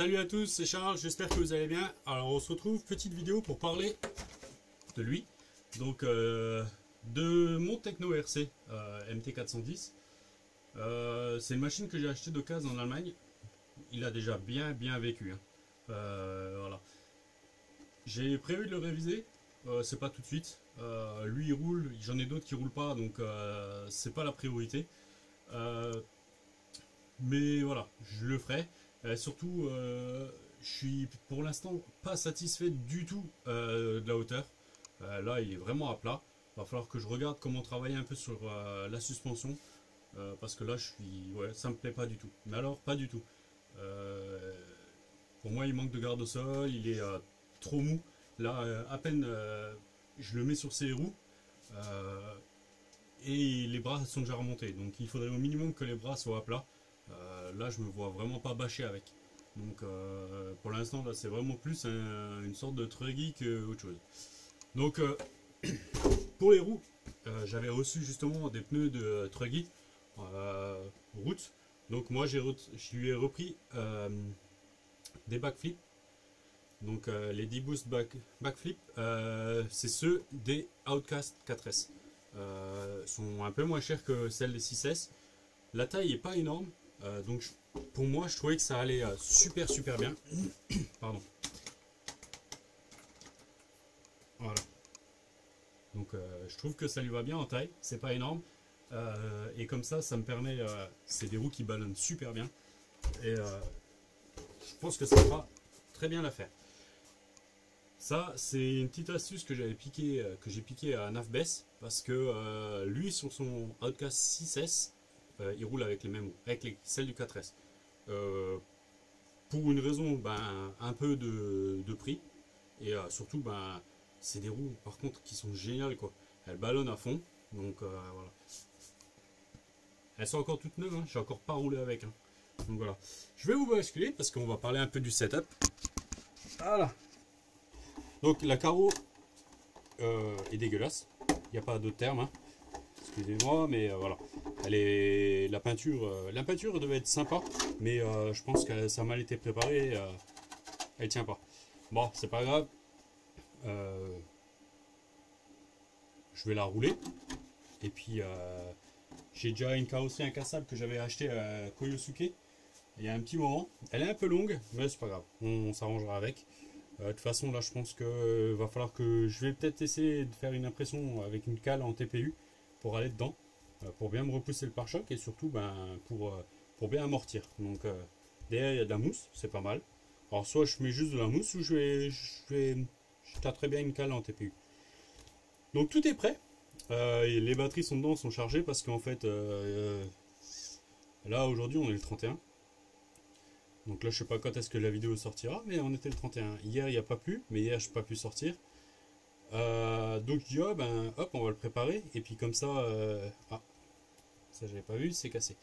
Salut à tous, c'est Charles, j'espère que vous allez bien. Alors on se retrouve, petite vidéo pour parler de lui. Donc de mon Techno RC MT410. C'est une machine que j'ai achetée d'occasion en Allemagne. Il a déjà bien vécu. Voilà. J'ai prévu de le réviser, c'est pas tout de suite. Lui il roule, j'en ai d'autres qui roulent pas, donc c'est pas la priorité. Mais voilà, je le ferai. Surtout, je suis pour l'instant pas satisfait du tout de la hauteur. Là, il est vraiment à plat. Il va falloir que je regarde comment travailler un peu sur la suspension. Parce que là, ouais, ça me plaît pas du tout. Mais alors, pas du tout. Pour moi, il manque de garde au sol. Il est trop mou. Là, à peine je le mets sur ses roues. Et les bras sont déjà remontés. Donc, il faudrait au minimum que les bras soient à plat. Là je me vois vraiment pas bâcher avec, donc pour l'instant là c'est vraiment plus une sorte de truggy que autre chose. Donc pour les roues, j'avais reçu justement des pneus de truggy route, donc moi je lui ai repris des backflips, donc les 10 boost backflip, c'est ceux des Outcast 4S, sont un peu moins chers que celles des 6S. La taille est pas énorme, donc pour moi je trouvais que ça allait super bien. Pardon. Voilà. Donc je trouve que ça lui va bien en taille, c'est pas énorme. Et comme ça me permet, c'est des roues qui ballonnent super bien. Et je pense que ça va très bien la faire. Ça c'est une petite astuce que j'avais piqué, que j'ai piqué à Nafbess, parce que lui sur son Outcast 6S, il roule avec les mêmes roues, avec celles du 4S. Pour une raison, un peu de prix, et surtout, c'est des roues par contre qui sont géniales, quoi. Elles ballonnent à fond, donc voilà. Elles sont encore toutes neuves, hein. J'ai encore pas roulé avec. Hein. Donc voilà. Je vais vous basculer parce qu'on va parler un peu du setup. Voilà. Donc la carreau est dégueulasse. Il n'y a pas d'autre terme. Hein. Excusez-moi, mais voilà. La peinture devait être sympa, mais je pense que ça a mal été préparé. Elle tient pas. Bon, c'est pas grave. Je vais la rouler. Et puis, j'ai déjà une carrosserie incassable que j'avais acheté à Koyosuke il y a un petit moment. Elle est un peu longue, mais c'est pas grave. On s'arrangera avec. De toute façon, là, je pense que va falloir que je vais peut-être essayer de faire une impression avec une cale en TPU pour aller dedans, pour bien me repousser le pare-choc et surtout pour bien amortir. Donc derrière il y a de la mousse, c'est pas mal. Alors soit je mets juste de la mousse ou je tâterai bien une cale en TPU. Donc tout est prêt. Et les batteries sont dedans, sont chargées parce qu'en fait là aujourd'hui on est le 31. Donc là je sais pas quand est-ce que la vidéo sortira, mais on était le 31. Hier il n'y a pas plu, mais hier je n'ai pas pu sortir. Donc je dis hop, on va le préparer et puis comme ça ça j'avais pas vu, c'est cassé.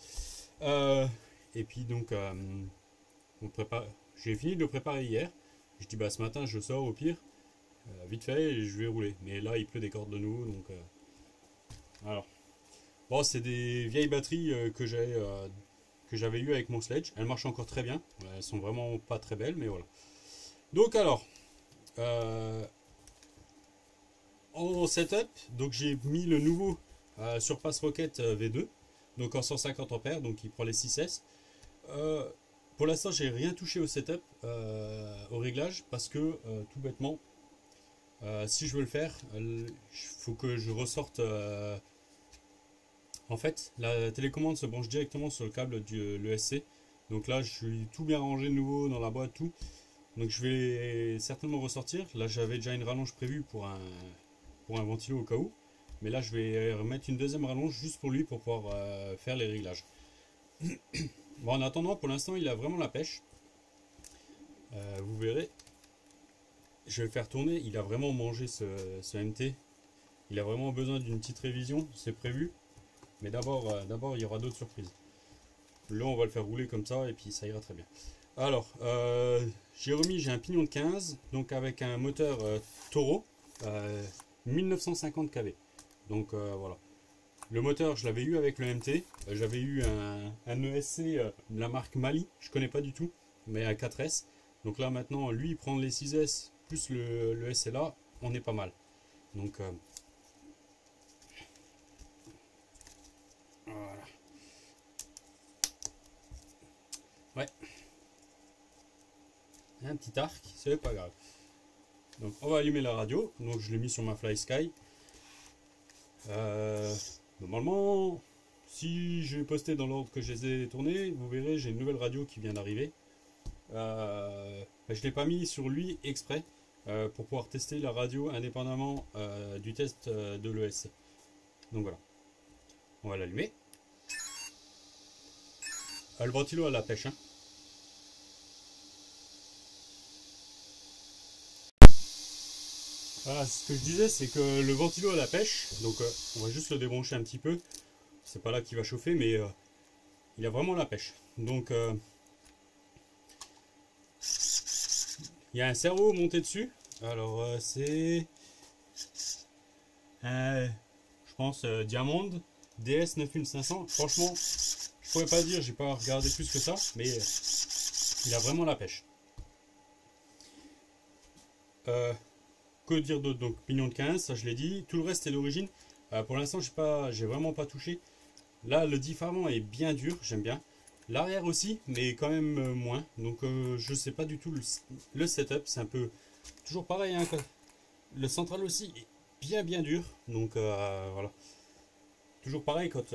Et puis donc on prépare. J'ai fini de le préparer hier. Je dis ce matin je sors au pire vite fait et je vais rouler, mais là il pleut des cordes de nouveau, donc alors bon, c'est des vieilles batteries que j'avais eu avec mon sledge. Elles marchent encore très bien, elles sont vraiment pas très belles, mais voilà. Donc alors en setup, donc j'ai mis le nouveau Surpass Rocket V2, donc en 150 ampères, donc il prend les 6S. Pour l'instant, j'ai rien touché au setup, au réglage, parce que tout bêtement, si je veux le faire, il faut que je ressorte. En fait, la télécommande se branche directement sur le câble de l'ESC. Donc là, je suis tout bien rangé de nouveau dans la boîte, tout. Donc je vais certainement ressortir. Là, j'avais déjà une rallonge prévue pour un ventilo au cas où, mais là je vais remettre une deuxième rallonge juste pour lui pour pouvoir faire les réglages. Bon, en attendant, pour l'instant il a vraiment la pêche, vous verrez, je vais le faire tourner. Il a vraiment mangé ce MT, il a vraiment besoin d'une petite révision, c'est prévu, mais d'abord il y aura d'autres surprises. Là on va le faire rouler comme ça et puis ça ira très bien. Alors j'ai un pignon de 15, donc avec un moteur Toro 1950 kV. Donc voilà. Le moteur, je l'avais eu avec le MT. J'avais eu un ESC de la marque Mali. Je connais pas du tout. mais un 4S. Donc là maintenant, lui prendre les 6S plus le SLA, on est pas mal. Donc voilà. Ouais. Un petit arc, c'est pas grave. Donc on va allumer la radio. Donc je l'ai mis sur ma FlySky. Normalement, si j'ai posté dans l'ordre que je les ai tournés, vous verrez, j'ai une nouvelle radio qui vient d'arriver. Je ne l'ai pas mis sur lui exprès pour pouvoir tester la radio indépendamment du test de l'ESC. Donc voilà. On va l'allumer. Le ventilo à la pêche. Hein. Voilà, ce que je disais, c'est que le ventilo à la pêche, donc on va juste le débrancher un petit peu. C'est pas là qu'il va chauffer, mais il a vraiment la pêche. Donc il y a un cerveau monté dessus. Alors c'est je pense Diamond DS 9500. Franchement, je pourrais pas dire, j'ai pas regardé plus que ça, mais il a vraiment la pêche. Que dire d'autre? Donc pignon de 15, ça je l'ai dit. Tout le reste est d'origine. Pour l'instant, j'ai vraiment pas touché. Là, le diff avant est bien dur, j'aime bien. L'arrière aussi, mais quand même moins. Donc je sais pas du tout le setup. C'est un peu toujours pareil. Hein, le central aussi est bien dur. Donc voilà. Toujours pareil quand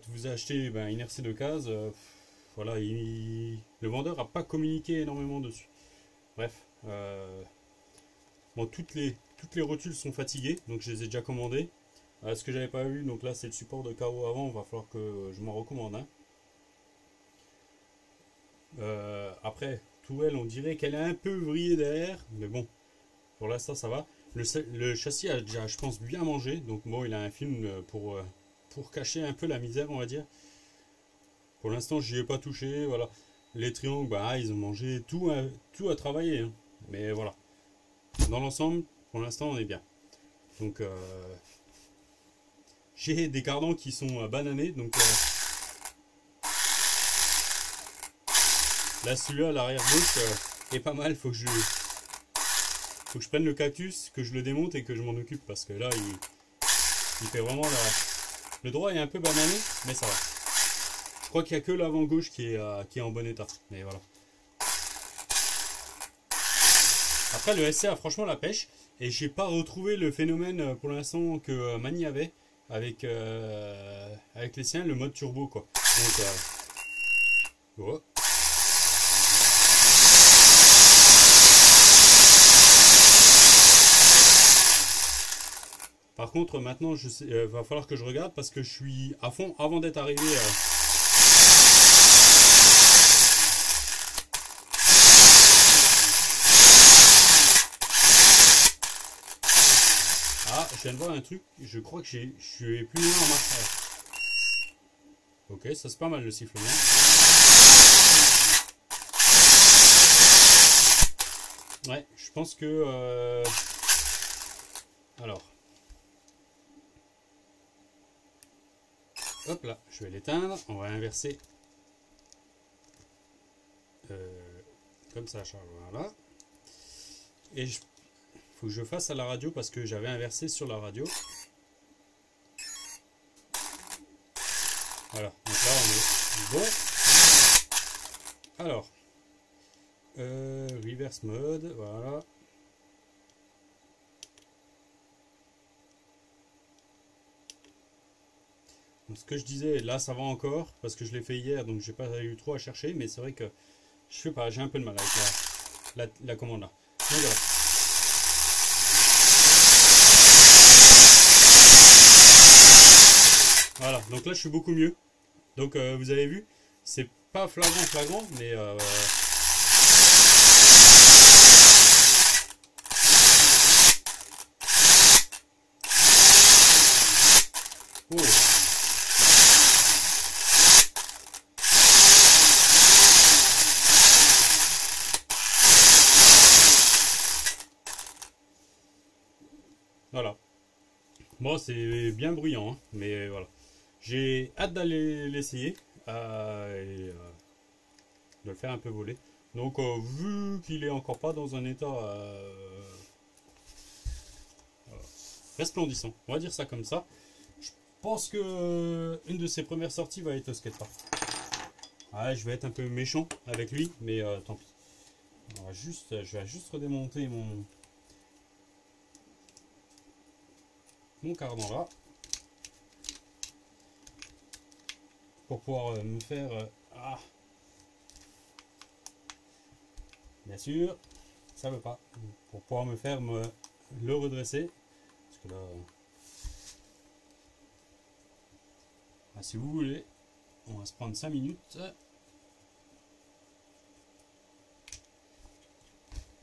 vous achetez une RC de case. Voilà, le vendeur n'a pas communiqué énormément dessus. Bref. Bon, toutes les rotules sont fatiguées, donc je les ai déjà commandées. Ce que j'avais pas vu, donc là c'est le support de carreau avant, il va falloir que je m'en recommande un. Après, tourelle, on dirait qu'elle est un peu vrillée derrière, mais bon, pour l'instant ça va. Le châssis a déjà, je pense, bien mangé, donc bon, il a un film pour cacher un peu la misère, on va dire. Pour l'instant, j'y ai pas touché, voilà. Les triangles, ils ont mangé tout à travailler, hein. Mais voilà. Dans l'ensemble, pour l'instant, on est bien. Donc, j'ai des cardans qui sont bananés. Donc, là, celui-là, l'arrière gauche, est pas mal. Faut que je prenne le cactus, que je le démonte et que je m'en occupe. Parce que là, il fait vraiment la... Le droit est un peu banané, mais ça va. Je crois qu'il n'y a que l'avant gauche qui est en bon état. Mais voilà. Après, le SC a franchement la pêche. Et j'ai pas retrouvé le phénomène pour l'instant que Mani avait avec les siens, le mode turbo, quoi. Donc, oh. Par contre, maintenant, je sais, va falloir que je regarde parce que je suis à fond avant d'être arrivé. Je viens de voir un truc, je crois que je suis plus loin en marche. Ok, ça c'est pas mal le sifflement. Ouais, je pense que... Alors. Hop là, je vais l'éteindre, on va inverser. Comme ça, Charles, voilà. Et je... faut que je fasse à la radio parce que j'avais inversé sur la radio. Voilà, donc là on est bon. Alors, reverse mode, voilà. Donc, ce que je disais, là ça va encore parce que je l'ai fait hier, donc j'ai pas eu trop à chercher, mais c'est vrai que je sais pas, j'ai un peu de mal avec la commande là. Donc voilà. Voilà, donc là je suis beaucoup mieux. Donc vous avez vu, c'est pas flagrant, mais oh. Voilà. Bon, c'est bien bruyant, hein, mais voilà. J'ai hâte d'aller l'essayer et de le faire un peu voler. Donc Donc vu qu'il est encore pas dans un état resplendissant, on va dire ça comme ça, je pense que une de ses premières sorties va être au skatepark. Ouais, je vais être un peu méchant avec lui, mais tant pis. Je vais juste redémonter mon cardan là pour pouvoir me faire bien sûr ça veut pas, pour pouvoir me faire le redresser, parce que là si vous voulez on va se prendre 5 minutes.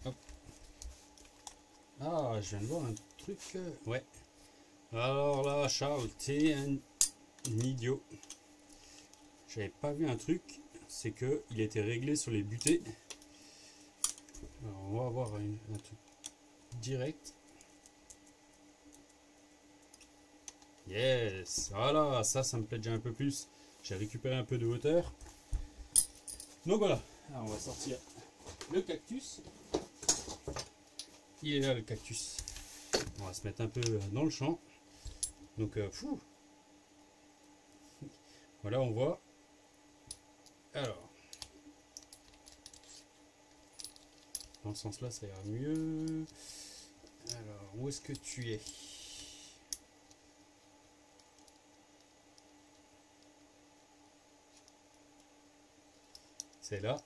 Hop. Ah, je viens de voir un truc, ouais. Alors là, Charles, t'es un idiot. J'avais pas vu un truc, c'est que il était réglé sur les butées. Alors on va avoir un truc direct. Yes, voilà, ça me plaît déjà un peu plus. J'ai récupéré un peu de hauteur. Donc voilà, alors on va sortir le cactus. Il est là le cactus. On va se mettre un peu dans le champ. Donc fou. Voilà, on voit. Alors, dans ce sens là ça ira mieux. Alors, où est-ce que tu es? C'est là.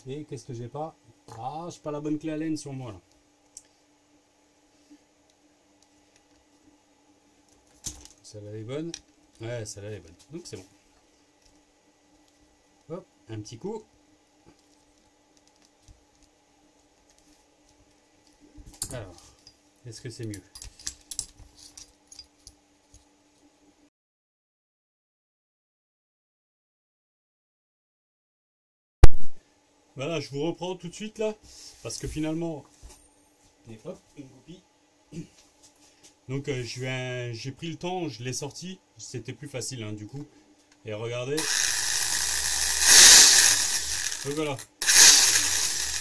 Et qu'est-ce que j'ai pas? Ah, j'ai pas la bonne clé Allen sur moi là. Celle-là est bonne. Ouais, celle-là est bonne. Donc c'est bon. Hop, un petit coup. Alors, est-ce que c'est mieux? Voilà, je vous reprends tout de suite là, parce que finalement, et hop, une copie. Donc j'ai pris le temps, je l'ai sorti, c'était plus facile hein, du coup. Et regardez, donc voilà,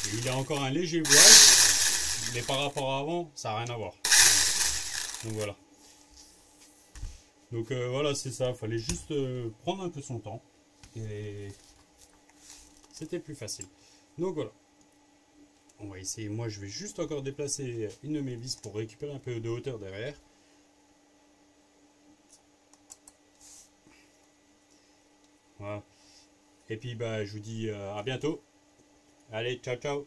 et il a encore un léger voile, mais par rapport à avant, ça n'a rien à voir. Donc voilà. Donc voilà, c'est ça, fallait juste prendre un peu son temps, et c'était plus facile. Donc voilà. On va essayer, moi je vais juste encore déplacer une de mes vis pour récupérer un peu de hauteur derrière. Voilà. Et puis bah je vous dis à bientôt. Allez, ciao ciao.